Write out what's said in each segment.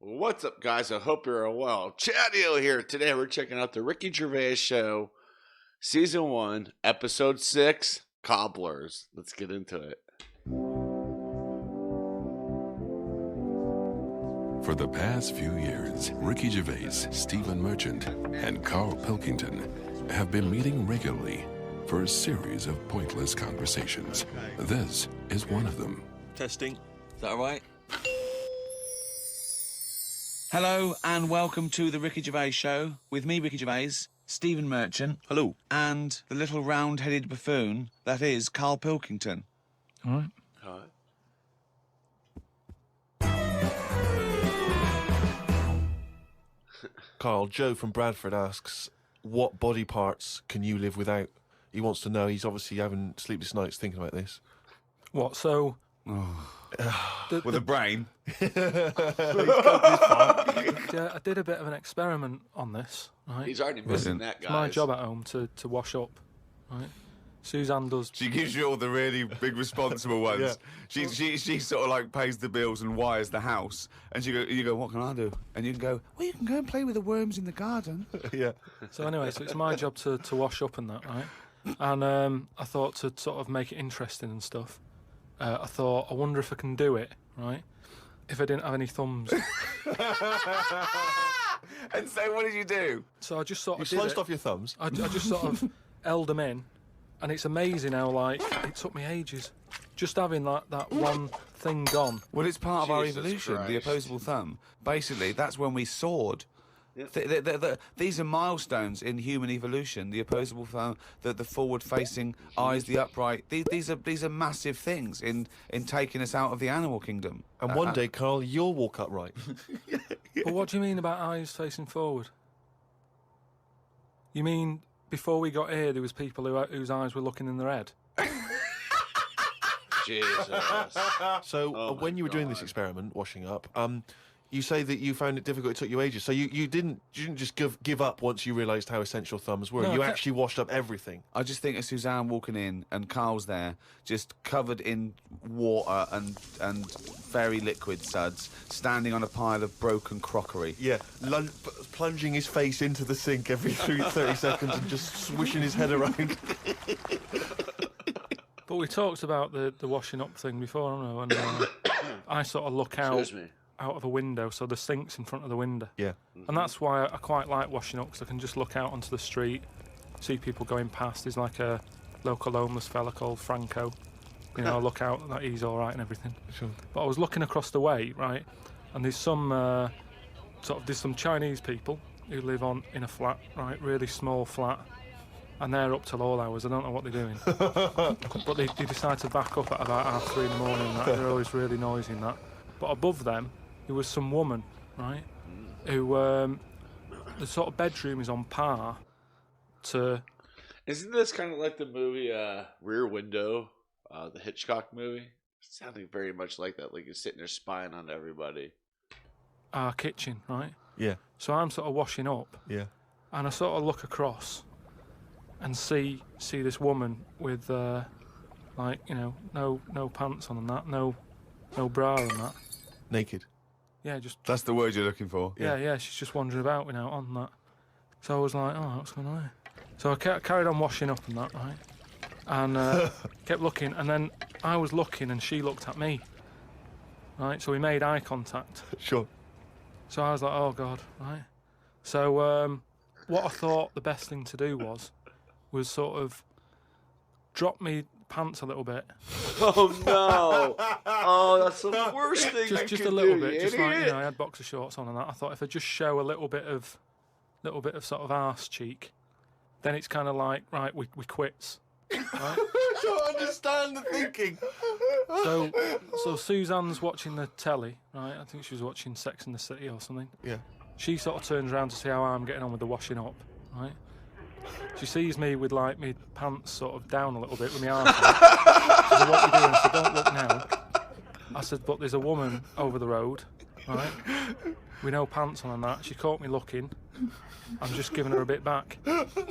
What's up, guys? I hope you're well. Chadeo here. Today we're checking out the Ricky Gervais Show, Season 1, Episode 6, Cobblers. Let's get into it. For the past few years, Ricky Gervais, Stephen Merchant, and Karl Pilkington have been meeting regularly for a series of pointless conversations. This is one of them. Testing. Is that all right? Hello and welcome to the Ricky Gervais Show with me, Ricky Gervais, Stephen Merchant. Hello. And the little round-headed buffoon that is Karl Pilkington. All right. Karl, Joe from Bradford asks, what body parts can you live without? He wants to know. He's obviously having sleepless nights thinking about this. What, so... With a brain. I did a bit of an experiment on this, right? He's already missing that, guys. It's my job at home to wash up, right? Suzanne does... She gives you all the really big responsible ones. Yeah. She sort of like pays the bills and wires the house. And you go, what can I do? And you can go, well, you can go and play with the worms in the garden. Yeah. So anyway, it's my job to wash up and that, right? And I thought to sort of make it interesting and stuff, I thought, I wonder if I can do it, right? If I didn't have any thumbs. And so what did you do? So I just sort of You sliced off your thumbs. I just sort of held them in. And it's amazing how, like, it took me ages. Just having that one thing gone. Well, it's part of our Jesus evolution, Christ. the opposable thumb. Basically, that's when we soared. Yep. These are milestones in human evolution. The opposable thumb, the forward-facing eyes, the upright. These are massive things in taking us out of the animal kingdom. And one day, Karl, you'll walk upright. But what do you mean about eyes facing forward? You mean before we got here, there was people whose eyes were looking in their head? Jesus. So when you were doing this experiment, washing up, you say that you found it difficult. It took you ages. So you didn't just give up once you realised how essential thumbs were. No, you actually washed up everything. I just think of Suzanne walking in and Karl's there, just covered in water and very liquid suds, standing on a pile of broken crockery. Yeah, plunging his face into the sink every 30 seconds and just swishing his head around. But we talked about the washing up thing before, I don't know, and I sort of look out of a window, so the sink's in front of the window. Yeah. And that's why I quite like washing up, because I can just look out onto the street, see people going past. There's like a local homeless fella called Franco. You know, I look out, that he's all right and everything. Sure. But I was looking across the way, right, and there's some some Chinese people who live in a flat, right, really small flat, and they're up till all hours. I don't know what they're doing. But they decide to back up at about 3:30 in the morning, and that. They're always really noisy and that. But above them, there was some woman, right, who the sort of bedroom is on par to... Isn't this kind of like the movie Rear Window, the Hitchcock movie? Sounding very much like that, like you're sitting there spying on everybody. Our kitchen, right? Yeah. So I'm sort of washing up. Yeah. And I sort of look across and see this woman with, like, you know, no pants on and that, no bra and that. Naked. Yeah, just... That's the word you're looking for. Yeah, she's just wandering about without on that. So I was like, oh, what's going on here? So I carried on washing up and that, right? And kept looking, and then I was looking and she looked at me. Right, so we made eye contact. Sure. So I was like, oh, God, right? So what I thought the best thing to do was sort of drop me pants a little bit. Oh, no. Oh, that's the worst thing you Just could a little do, bit, just idiot. like, you know, I had boxer shorts on and that. I thought if I just show a little bit of sort of arse cheek, then it's kind of like, right, we quits. Right? I don't understand the thinking. So Suzanne's watching the telly, right? I think she was watching Sex and the City or something. Yeah. She sort of turns around to see how I'm getting on with the washing up, right? She sees me with, like, my pants sort of down a little bit with my arms out. She said, what are you doing? I said, don't look now. I said, but there's a woman over the road, right, with no pants on and that. She caught me looking. I'm just giving her a bit back. I love the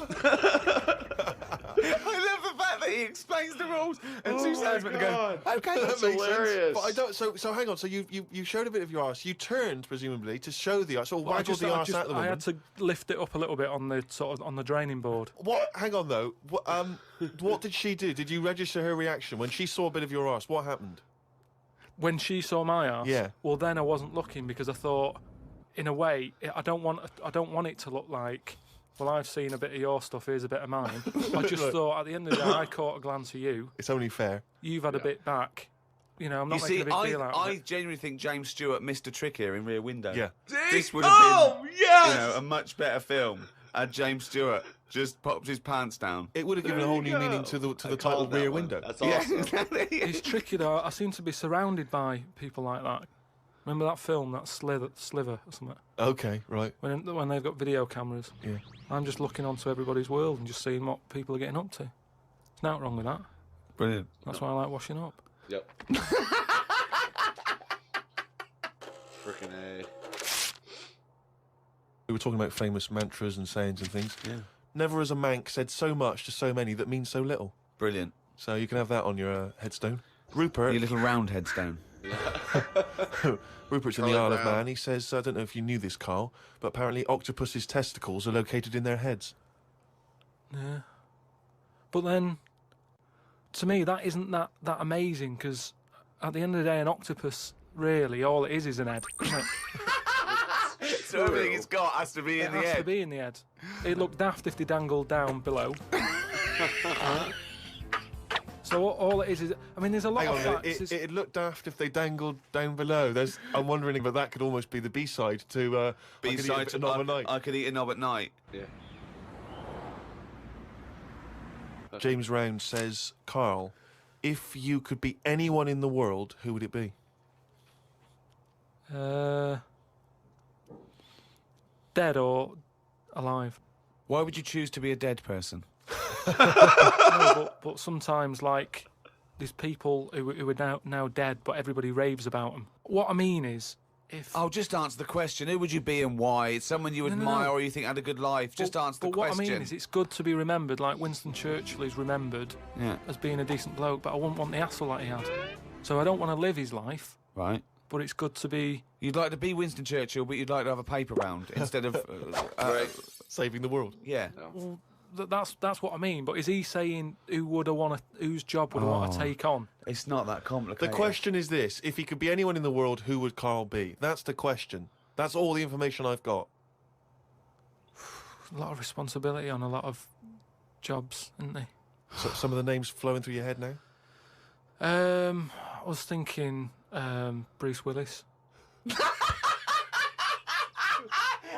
fact He explains the rules, and two salesmen are going, okay, That's That makes hilarious. sense. But I don't. So hang on. So you showed a bit of your arse. You turned presumably to show the arse. So Well, waggled the arse at the I woman. had to lift it up a little bit on the on the draining board. What? Hang on though. What did she do? Did you register her reaction when she saw a bit of your arse? What happened? When she saw my arse, Yeah. well, then I wasn't looking because I thought, in a way, I don't want it to look like, well, I've seen a bit of your stuff, here's a bit of mine. I just Look. thought, at the end of the day, I caught a glance of you. It's only fair. You've had a bit back. You know, I'm You not see, making a big deal out of I it. genuinely think James Stewart missed a trick here in Rear Window. Yeah. This would have been, yes! a much better film had James Stewart just popped his pants down. It would have given a whole new meaning to the title called that Rear one. Window. That's awesome. It's tricky, though. I seem to be surrounded by people like that. Remember that film, that Sliver or something? Okay, right. When they've got video cameras. Yeah. I'm just looking onto everybody's world and just seeing what people are getting up to. There's nothing wrong with that. Brilliant. That's why I like washing up. Yep. Frickin' A. We were talking about famous mantras and sayings and things. Yeah. Never has a Manc said so much to so many that means so little. Brilliant. So you can have that on your headstone. Rupert. Your little round headstone. Rupert's in Charlie the Isle of Brown. Man. He says, I don't know if you knew this, Karl, but apparently octopus's testicles are located in their heads. Yeah. But then, to me, that isn't that amazing, because at the end of the day, an octopus, really, all it is an head, isn't it? So everything it's got has to be in It the has to head. be in the head. It'd look daft if they dangled down below. So all it is, I mean, there's a lot Hang of on, facts. It's- it'd look daft if they dangled down below. I'm wondering if that could almost be the B-side to B-side to Knob at Night. I could eat a knob at night. Yeah. James Round says, Karl, if you could be anyone in the world, who would it be? Dead or alive? Why would you choose to be a dead person? No, but sometimes, like, there's people who are now dead, but everybody raves about them. What I mean is, if... Oh, just answer the question. Who would you be and why? It's someone you No, no, admire no. or you think had a good life. Just answer the but what question. I mean is, it's good to be remembered, like Winston Churchill is remembered Yeah. as being a decent bloke, but I wouldn't want the hassle that he had. So I don't want to live his life, Right. but it's good to be... You'd like to be Winston Churchill, but you'd like to have a paper round instead of... Right. Saving the world. Yeah. Well, that's what I mean. But is he saying whose job would I want to take on? It's not that The complicated. question is this. If he could be anyone in the world, who would Karl be? That's the question. That's all the information I've got. A lot of responsibility on a lot of jobs, isn't there? So, some of the names flowing through your head now? I was thinking Bruce Willis.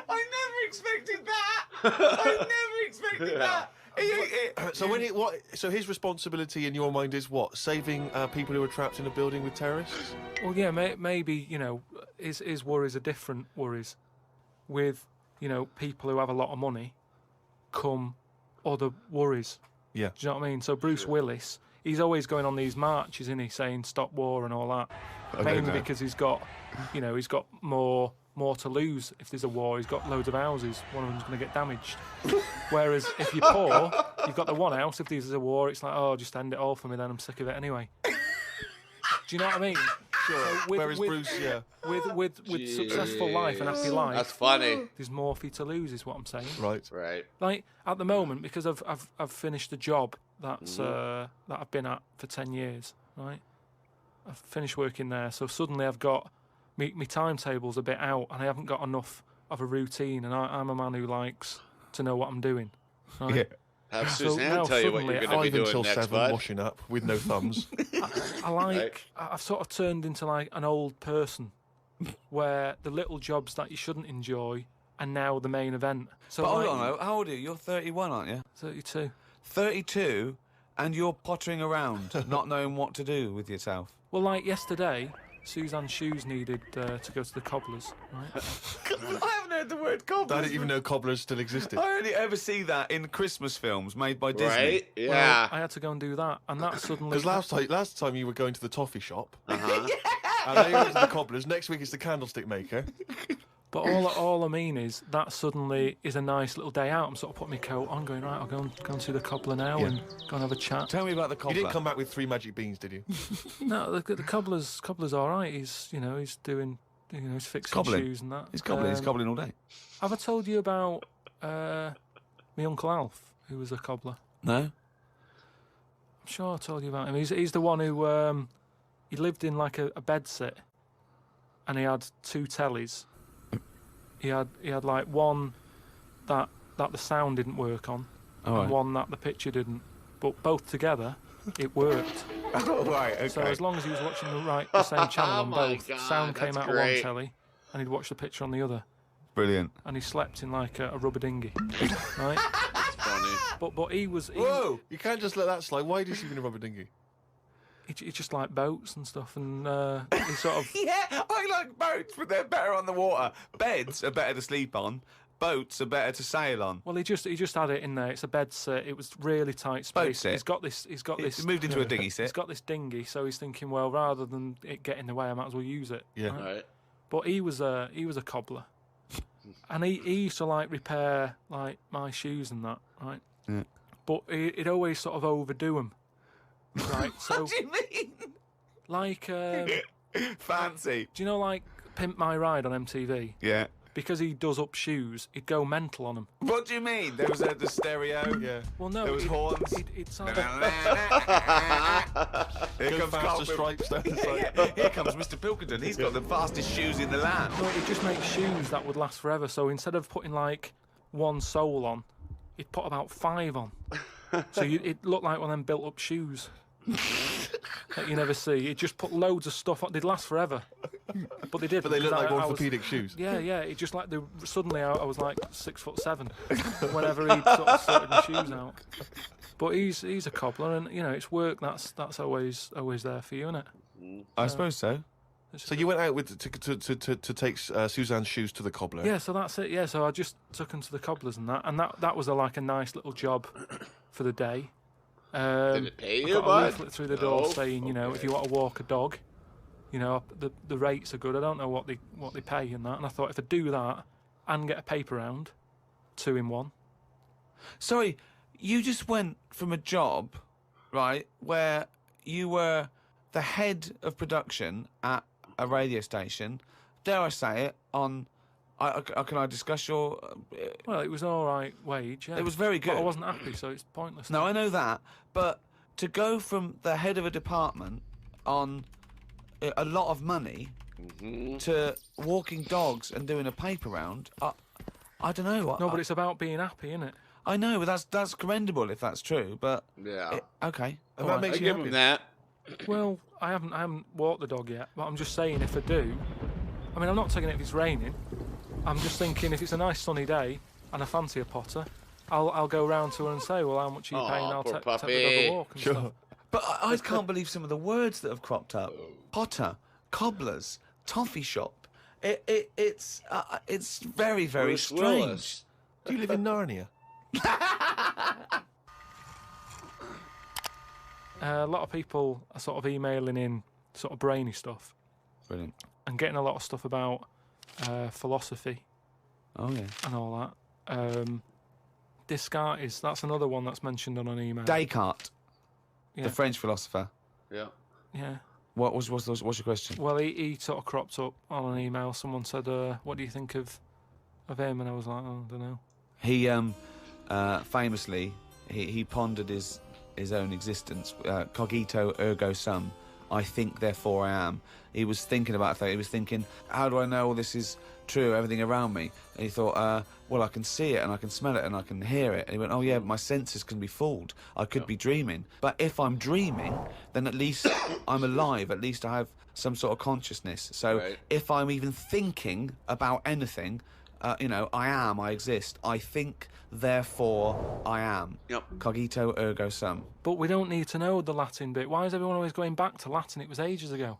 I never expected that. I never expected that. So his responsibility in your mind is what? Saving people who are trapped in a building with terrorists? Well, yeah, maybe, his worries are different worries. With, people who have a lot of money come other worries. Yeah. Do you know what I mean? So Bruce Willis, he's always going on these marches, isn't he, saying stop war and all that. Mainly because he's got more to lose if there's a war. He's got loads of houses. One of them's going to get damaged. Whereas if you're poor, you've got the one house. If there's a war, it's like, oh, just end it all for me then. I'm sick of it anyway. Do you know what I mean? Sure. So Whereas Bruce, yeah. With successful life and happy life, That's funny. there's more for you to lose, is what I'm saying. Right. Right. Like at the moment, because I've finished a job that I've been at for 10 years, right? I've finished working there, so suddenly I've got my timetable's a bit out, and I haven't got enough of a routine, and I'm a man who likes to know what I'm doing. Right? Yeah. Have So Suzanne now tell you what you're suddenly going to be 5 doing until next, 7, bud. washing up with no thumbs. I like. Right. I've sort of turned into like an old person, where the little jobs that you shouldn't enjoy are now the main event. So But hold like, on, though. How old are you? You're 31, aren't you? 32. 32, and you're pottering around, not knowing what to do with yourself. Well, like yesterday, Suzanne's shoes needed to go to the Cobblers, right? I haven't heard the word cobblers. I didn't even know Cobblers still existed. I only ever see that in Christmas films made by Disney. Right? Well, Yeah. I had to go and do that, and that suddenly... Because last time you were going to the toffee shop, Uh-huh. and then you went to the Cobblers. Next week it's the candlestick maker. But all I mean is that suddenly is a nice little day out. I'm sort of putting my coat on, going, right, I'll go and see the cobbler now and go and have a chat. Tell me about the cobbler. You didn't come back with 3 magic beans, did you? No, the cobbler's all right. He's doing, he's fixing shoes and that. He's cobbling all day. Have I told you about my Uncle Alf, who was a cobbler? No. I'm sure I told you about him. He's the one who he lived in like a bedsit, and he had 2 tellies. He had like one that the sound didn't work on, and one that the picture didn't. But both together, it worked. Oh, right, okay. So as long as he was watching the same channel on both, sound came out of one telly, and he'd watch the picture on the other. Brilliant. And he slept in like a rubber dinghy, right? That's funny. But he was. Whoa! You can't just let that slide. Why did you sleep in a rubber dinghy? He just liked boats and stuff, and he sort of. Yeah, I like boats, but they're better on the water. Beds are better to sleep on. Boats are better to sail on. Well, he just had it in there. It's a bed set. It was really tight space. Boat sit. He's got this. It's moved into a dinghy sit. He's got this dinghy, so he's thinking, well, rather than it get in the way, I might as well use it. Yeah. Right. But he was a cobbler, and he used to like repair like my shoes and that, right? Yeah. But he'd always sort of overdo them, right? So What do you mean? like, Fancy. do you know like Pimp My Ride on MTV? Yeah. Because he does up shoes, he'd go mental on them. What do you mean? There was the stereo. Yeah. Well, no, There was horns. He'd sound Here Go comes faster Carl. stripes down the side. Yeah, here comes Mr. Pilkington. He's got the fastest shoes in the land. No, he'd just make shoes that would last forever. So instead of putting like one sole on, he'd put about 5 on. So it looked like one of them built-up shoes that you never see. He'd just put loads of stuff on. They'd last forever. But they did. But they look because like I was- orthopedic shoes. Yeah. It just like suddenly I was like 6'7" whenever he sort of sorted my shoes out. But he's a cobbler, and it's work. That's always there for you, isn't it? I suppose so. So you went out with to take Suzanne's shoes to the cobbler. Yeah, so that's it. Yeah, so I just took him to the cobblers and that was like a nice little job for the day. Did it pay I you, got a bud? leaflet through the door No? saying, if you want to walk a dog, the rates are good. I don't know what they pay and that. And I thought if I do that and get a paper round, 2 in 1. Sorry, you just went from a job, right, where you were the head of production at a radio station, dare I say it, on... can I discuss your... Well, it was an all right wage. Yeah. It was very But I good. wasn't happy, so it's pointless. No, I know that, but to go from the head of a department on a lot of money to walking dogs and doing a paper round, I don't know. No, but it's about being happy, isn't it? I know, but that's commendable if that's true, but... Yeah. Okay. And all that right. makes I you give happy. him that. Well, I haven't walked the dog yet, but I'm just saying if I do... I mean, I'm not taking it if it's raining. I'm just thinking if it's a nice sunny day and I fancy a potter, I'll go round to her and say, well, how much are you Aw, paying? I'll poor take the dog puppy. a walk and Sure. stuff. But I can't believe some of the words that have cropped up. Potter, cobblers, toffee shop. It's very, very Bruce strange. Willis. Do you live in Narnia? A lot of people are sort of emailing in sort of brainy stuff Brilliant. and getting a lot of stuff about philosophy Oh, yeah. and all that. Descartes, that's another one that's mentioned on an email. Descartes, Yeah. the French philosopher. Yeah. Yeah. What's your question? Well, he sort of cropped up on an email. Someone said, what do you think of him? And I was like, oh, I don't know. He famously he pondered his own existence. Cogito ergo sum. I think, therefore I am. He was thinking about that. He was thinking, how do I know all this is true, everything around me? And he thought, well, I can see it and I can smell it and I can hear it. And he went, oh, yeah, but my senses can be fooled. I could be dreaming. But if I'm dreaming, then at least I'm alive. At least I have some sort of consciousness. So Right. if I'm even thinking about anything, I exist. I think, therefore I am. Yep. Cogito ergo sum. But we don't need to know the Latin bit. Why is everyone always going back to Latin? It was ages ago.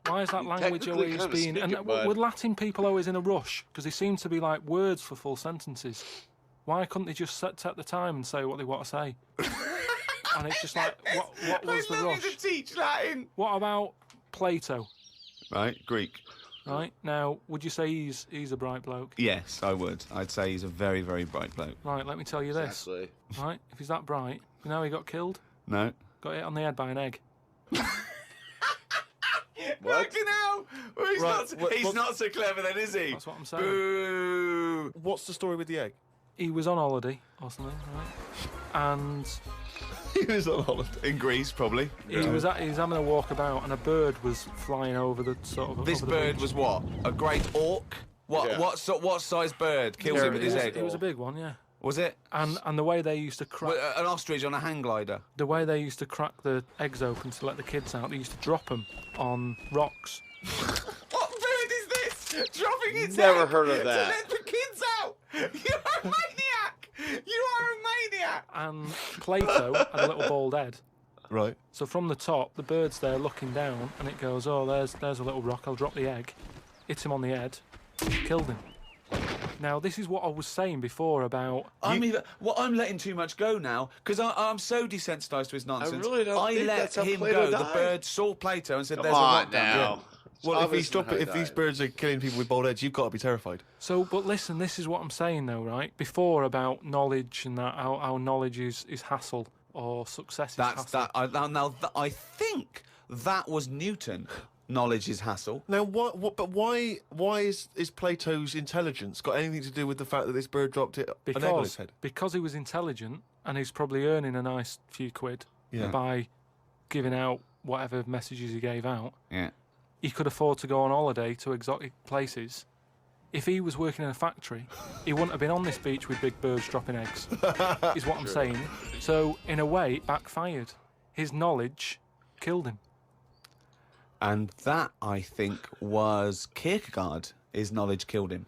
Why is that language technically always kinda being... speak And it, bud. were Latin people always in a rush? Because they seem to be like words for full sentences. Why couldn't they just take the time and say what they want to say? And it's just like, what was the rush? teach Latin. What about Plato? Right, Greek. Right, now, would you say he's a bright bloke? Yes, I would. I'd say he's a very, very bright bloke. Right, let me tell you this. Exactly. Right, if he's that bright, you know how he got killed? No. Got hit on the head by an egg. What? Fucking hell! Well, he's Right, not, not so clever then, is he? That's what I'm saying. Boo! What's the story with the egg? He was on holiday or something, right? And He was on holiday. In Greece, probably. he was having a walk about, and a bird was flying over the sort of. This over the bird beach. was what? A great auk? Yeah. What size bird kills him with his egg? It was a big one, yeah. Was it? And the way they used to crack An ostrich on a hang glider. the way they used to crack the eggs open to let the kids out, they used to drop them on rocks. What bird is this? Dropping its Never egg heard of to that. let the kids out. You are a maniac. You are a maniac. And Plato had a little bald head. Right. So from the top, the bird's there looking down, and it goes, "Oh, there's a little rock. I'll drop the egg." Hit him on the head, killed him. Now this is what I was saying before about. I'm letting too much go now because I'm so desensitized to his nonsense. really don't think let that's how him Plato go. The died. bird saw Plato and said, Come "There's a on rock down now. there." Well, if Obviously these died. birds are killing people with bald heads, you've got to be terrified. So, but listen, this is what I'm saying though, right? Before about knowledge and that how knowledge is hassle or success is That's hassle. I think that was Newton. Knowledge is hassle. Now, but why is Plato's intelligence got anything to do with the fact that this bird dropped an egg on his head? Because he was intelligent and he's probably earning a nice few quid Yeah. by giving out whatever messages he gave out. Yeah. He could afford to go on holiday to exotic places. If he was working in a factory, he wouldn't have been on this beach with big birds dropping eggs, is what I'm saying. So, in a way, it backfired. His knowledge killed him. And that, I think, was Kierkegaard. His knowledge killed him.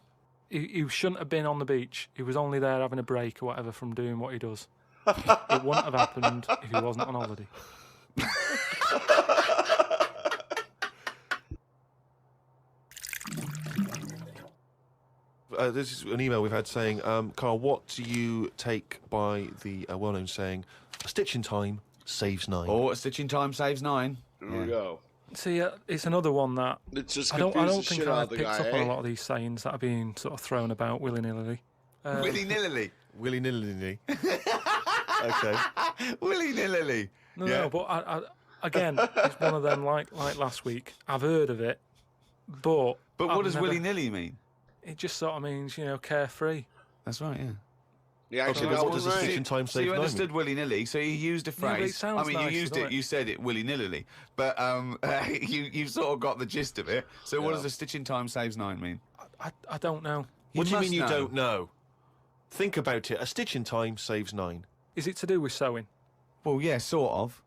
He shouldn't have been on the beach. He was only there having a break or whatever from doing what he does. It wouldn't have happened if he wasn't on holiday. This is an email we've had saying, Karl, what do you take by the well-known saying, "A stitch in time saves 9"? Oh, a stitch in time saves 9. There we go. See, it's another one that It's just I don't confused the think shit out I've of the picked guy. up on a lot of these sayings that are being sort of thrown about willy-nilly. Willy-nilly. Willy-nilly. Okay. Willy-nilly. No, but I again, it's one of them like last week. I've heard of it, but But I've what does never- willy-nilly mean? It just sort of means, carefree. That's right, yeah. Yeah, actually, Okay, got what one does a right. stitch in time So save you 9 understood mean? willy-nilly, so you used a Yeah, but it phrase. sounds you nice, used doesn't it, it? you said it willy-nilly, but you sort of got the gist of it. So what does a stitch in time saves 9 mean? I don't know. What do you must mean you know. don't know? Think about it. A stitch in time saves 9. Is it to do with sewing? Well, yeah, sort of.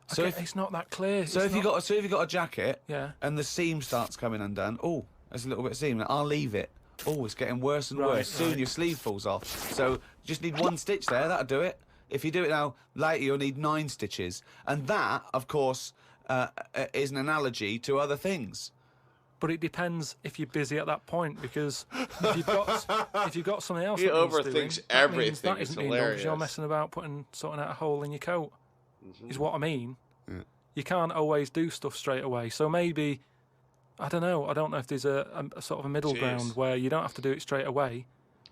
So It's not that clear. So if you got a jacket, Yeah. and the seam starts coming undone, oh, there's a little bit of seam. I'll leave it. Oh, it's getting worse and Right, worse. Soon right. your sleeve falls off. So you just need 1 stitch there. That'll do it. If you do it now, later you'll need 9 stitches. And that, of course, is an analogy to other things. But it depends if you're busy at that point, because if you've got something else, He that needs overthinks doing, that means everything. That It's isn't being done 'cause you're hilarious. messing about sorting out a hole in your coat. Is what I mean. Yeah. You can't always do stuff straight away. So maybe, I don't know. I don't know if there's a sort of a middle ground where you don't have to do it straight away,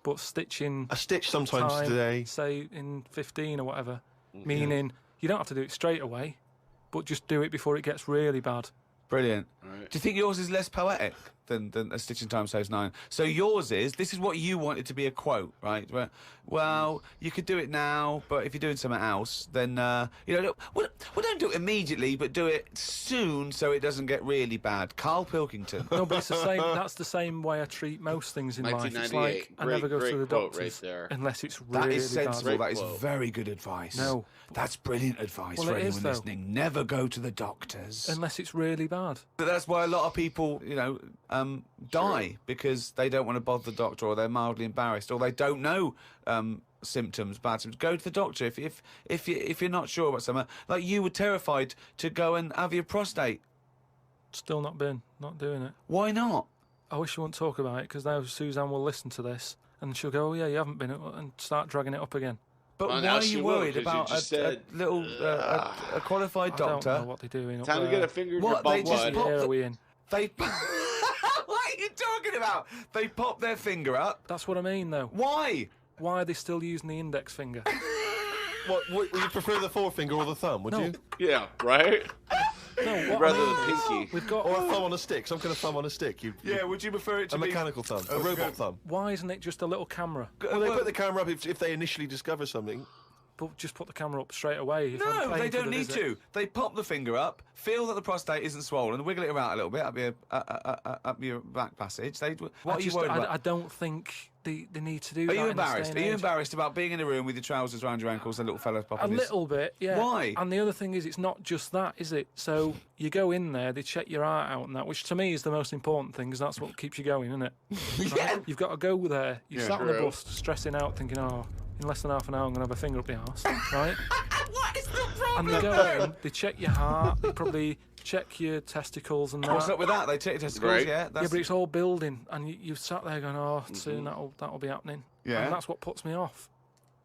but stitching A stitch sometimes time, today. say in 15 or whatever, meaning you don't have to do it straight away, but just do it before it gets really bad. Brilliant. Right. Do you think yours is less poetic than a stitch in time saves 9? So yours is, this is what you wanted to be a quote, right? Where, well, you could do it now, but if you're doing something else, then, don't do it immediately, but do it soon so it doesn't get really bad. Karl Pilkington. No, but it's the same. That's the same way I treat most things in life. It's like I never go to the quote doctors right there. unless it's That really is sensible. bad. That is very good advice. No. That's brilliant advice Well, for it anyone is, though. listening. Never go to the doctors. Unless it's really bad. But that's why a lot of people, die because they don't want to bother the doctor, or they're mildly embarrassed, or they don't know symptoms, bad symptoms. Go to the doctor if you're not sure about something. Like you were terrified to go and have your prostate. Still not doing it. Why not? I wish you wouldn't talk about it, because now Suzanne will listen to this and she'll go, "Oh yeah, you haven't been," and start dragging it up again. But Well, why now are she you will, worried 'cause you about just a said, little a qualified I doctor? don't know what they're doing. Time to get a finger in What, your they bum just bud. pop the- Heroin. They. What are you talking about? They pop their finger up. That's what I mean, though. Why? Why are they still using the index finger? What would you prefer, the forefinger or the thumb? Would you? Yeah, right? No, what Rather I mean than is, pinky. we've got. Or a thumb on a stick? Some kind of thumb on a stick? Yeah, would you prefer it to a be mechanical thumb, a robot thumb. Why isn't it just a little camera? Well, they put the camera up if they initially discover something. But just put the camera up straight away. If I'm No, paying they for don't the need visit. to. They pop the finger up, feel that the prostate isn't swollen, wiggle it around a little bit up your back passage. What are you worried about? I don't think they need to do that. Are you in this embarrassed? day Are and you age. embarrassed about being in a room with your trousers around your ankles and a little fella A popping his... little bit, yeah. Why? And the other thing is, it's not just that, is it? So you go in there, they check your heart out and that, which to me is the most important thing, because that's what keeps you going, isn't it? Yeah. You've got to go there. You Yeah. sat on the True. bus, stressing out, thinking, oh, in less than half an hour, I'm going to have a finger up the arse, right? What is the And problem? they go in, they check your heart, they probably check your testicles and that. What's up with that? They check your testicles, Right. yeah? Yeah, but it's all building, and you've sat there going, oh, soon that'll be happening. Yeah. And that's what puts me off.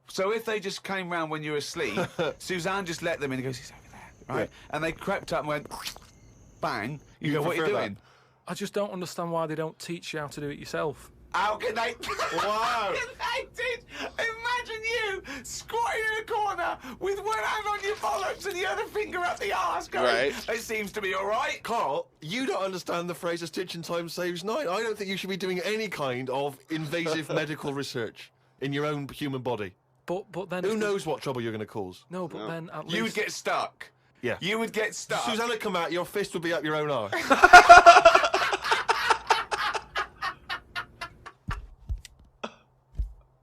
So if they just came round when you were asleep, Suzanne just let them in and goes, he's over there, right? Yeah. And they crept up and went, bang. You You go, what are you prefer doing? I just don't understand why they don't teach you how to do it yourself. How can they? Wow. How can they teach? Imagine you squatting in a corner with one hand on your bollocks and the other finger up the arse going, Right. it seems to be all right. Carl, you don't understand the phrase "a stitch in time saves nine." I don't think you should be doing any kind of invasive medical research in your own human body. But then Who if they- knows what trouble you're going to cause? No, but then at least You would get stuck. Yeah. You would get stuck. Susanna would come out, your fist would be up your own arse.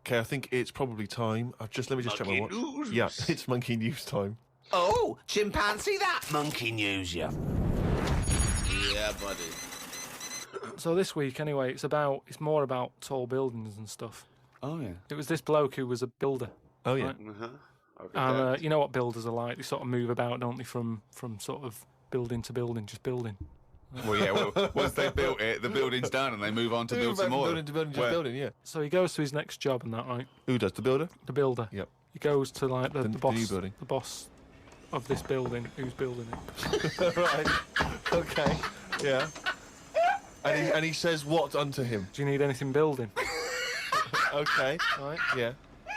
Okay, I think it's probably time. Let me just check my watch. Monkey news. Yeah, it's monkey news time. Oh, chimpanzee that monkey news, yeah. Yeah, buddy. So this week, anyway, it's more about tall buildings and stuff. Oh, yeah. It was this bloke who was a builder. Oh yeah. Right. Uh-huh. And you know what builders are like? They sort of move about, don't they, from sort of building to building, just building. Well, yeah, well, once they've built it, the building's done and they move on to build some more. Building to building, just Where? building, yeah. So he goes to his next job and that, right? Who does, the builder? The builder. Yep. He goes to like the The boss, new building. the boss of this building, who's building it. Right. Okay. Yeah. And he says what unto him? Do you need anything building? Okay. Right. Yeah.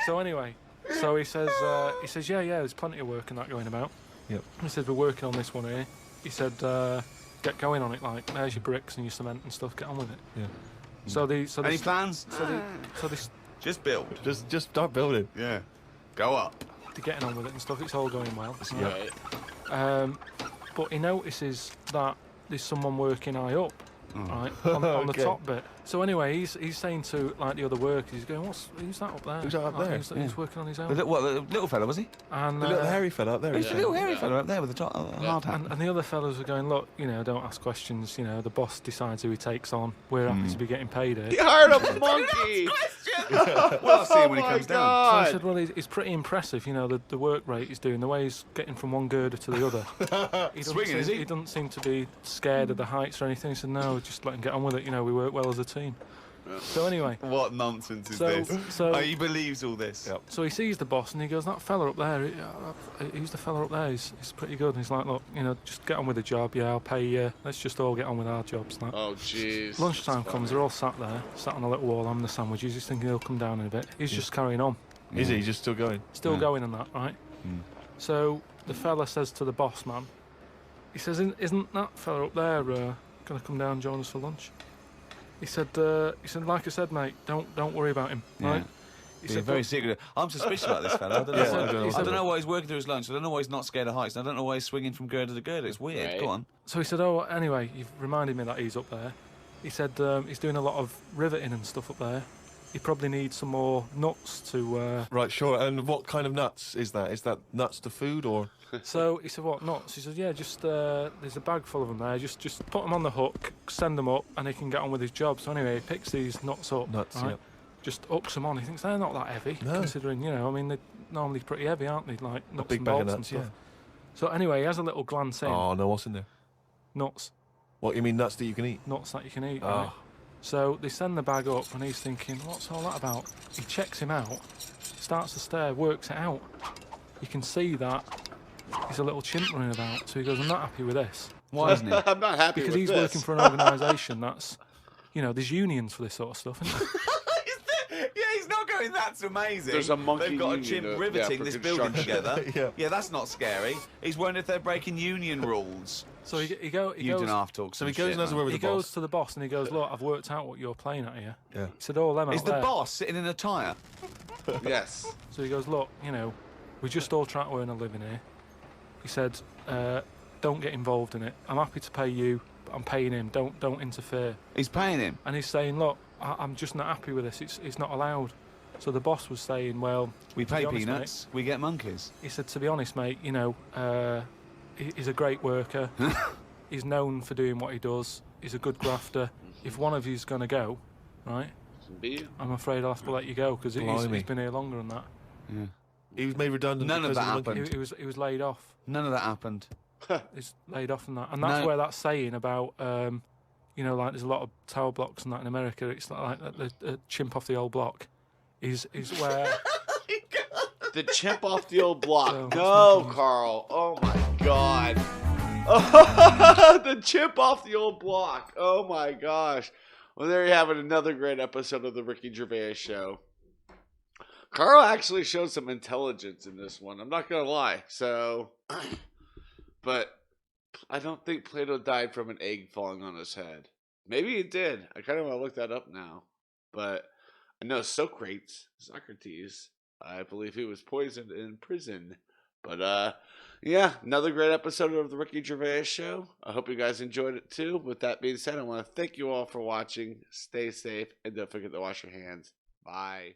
So anyway, so he says, yeah, there's plenty of work and that going about. Yep. He said, we're working on this one here. He said, get going on it, like, there's your bricks and your cement and stuff, get on with it. Yeah. So Any they plans? Just build. Just start building. Yeah. Go up. they're getting on with it and stuff, it's all going well. Right. But he notices that there's someone working high up, right, on the Okay. top bit. So anyway, he's saying to like the other workers, he's going, who's that up there? Who's that up Like, there? He's working on his own. The little fella, was he? And, The little hairy fella up there. He's is a he? little hairy fella up there with the hard hat. and the other fellows are going, look, don't ask questions. The boss decides who he takes on. We're happy to be getting paid here. He hired a monkey. Well, I'll see him when he comes down. So I God. said, well, he's pretty impressive, the work rate he's doing, the way he's getting from one girder to the other. He doesn't Swinging, is he? He doesn't seem to be scared of the heights or anything. He said, no, just let him get on with it. We work well as a team. So anyway, What nonsense is So- this? so- He believes all this. Yep. so he sees the boss and he goes, that fella up there, he's the fella up there, he's pretty good. And he's like, look, just get on with the job, I'll pay you. Let's just all get on with our jobs. Like. Oh, jeez. Lunchtime comes, they're all sat there, sat on a little wall having the sandwiches. He's thinking he'll come down in a bit. He's just carrying on. Is he just still going? Still going on that, right? So the fella says to the boss man, he says, isn't that fella up there going to come down and join us for lunch? He said, like I said, mate, don't worry about him, right? He He's said, very "Look," secretive. I'm suspicious about this fella. I don't know, Yeah, why. I don't know. I don't know why he's working through his lunch. I don't know why he's not scared of heights. I don't know why he's swinging from girder to girder. It's weird. Right. Go on. So he said, oh, anyway, you've reminded me that he's up there. He said he's doing a lot of riveting and stuff up there. He probably needs some more nuts to... Right, sure. And what kind of nuts is that? Is that nuts to food or? So he said, what, nuts? He said, yeah, just there's a bag full of them there. Just put them on the hook, send them up, and he can get on with his job. So anyway, he picks these nuts up. Nuts, right? yep. Just hooks them on. He thinks they're not that heavy, No. considering, they're normally pretty heavy, aren't they? Like nuts big and bag of bolts and nuts, stuff. yeah. So anyway, he has a little glance in. Oh, no, what's in there? Nuts. What, you mean nuts that you can eat? Nuts that you can eat, Oh. right? So they send the bag up and he's thinking, what's all that about? He checks him out, starts to stare, works it out. You can see that he's a little chimp running about. So he goes, I'm not happy with this. Why isn't he? I'm not happy Because with he's this. working for an organisation that's, there's unions for this sort of stuff, isn't there? Yeah, he's not going, that's amazing. There's a monkey They've got a union chimp to- riveting for this building construction. together. Yeah. That's not scary. He's wondering if they're breaking union rules. So he You goes. don't have to talk So some he goes shit, and has a man. word with He the goes boss. to the boss and he goes, "Look, I've worked out what you're playing at here." Yeah. He said, "All them out Is the there." boss sitting in a tyre? Yes. So he goes, "Look, we're just all trying to earn a living here." He said, "Don't get involved in it. I'm happy to pay you, but I'm paying him. Don't interfere." He's paying him. And he's saying, "Look, I'm just not happy with this. It's not allowed." So the boss was saying, "Well, We to be pay honest, mate," peanuts, we get monkeys. he said, "To be honest, mate, he's a great worker. He's known for doing what he does. He's a good grafter. If one of you's going to go, right, Some beer. I'm afraid I'll have to let you go because he's Blimey. been here longer than that. He was made redundant. None of because that the monkey. happened. He was laid off. None of that happened. He's laid off from that, and that's No. where that saying about like there's a lot of tower blocks and that in America. It's like the chimp off the old block. Is where The chimp off the old block. So, No, Carl. Oh my God. The chimp off the old block. Oh my gosh. Well, there you have it. Another great episode of the Ricky Gervais Show. Karl actually showed some intelligence in this one. I'm not gonna lie. So, but I don't think Plato died from an egg falling on his head. Maybe he did. I kind of want to look that up now. But I know Socrates, I believe he was poisoned in prison. But yeah, another great episode of the Ricky Gervais Show. I hope you guys enjoyed it too. With that being said, I want to thank you all for watching. Stay safe and don't forget to wash your hands. Bye.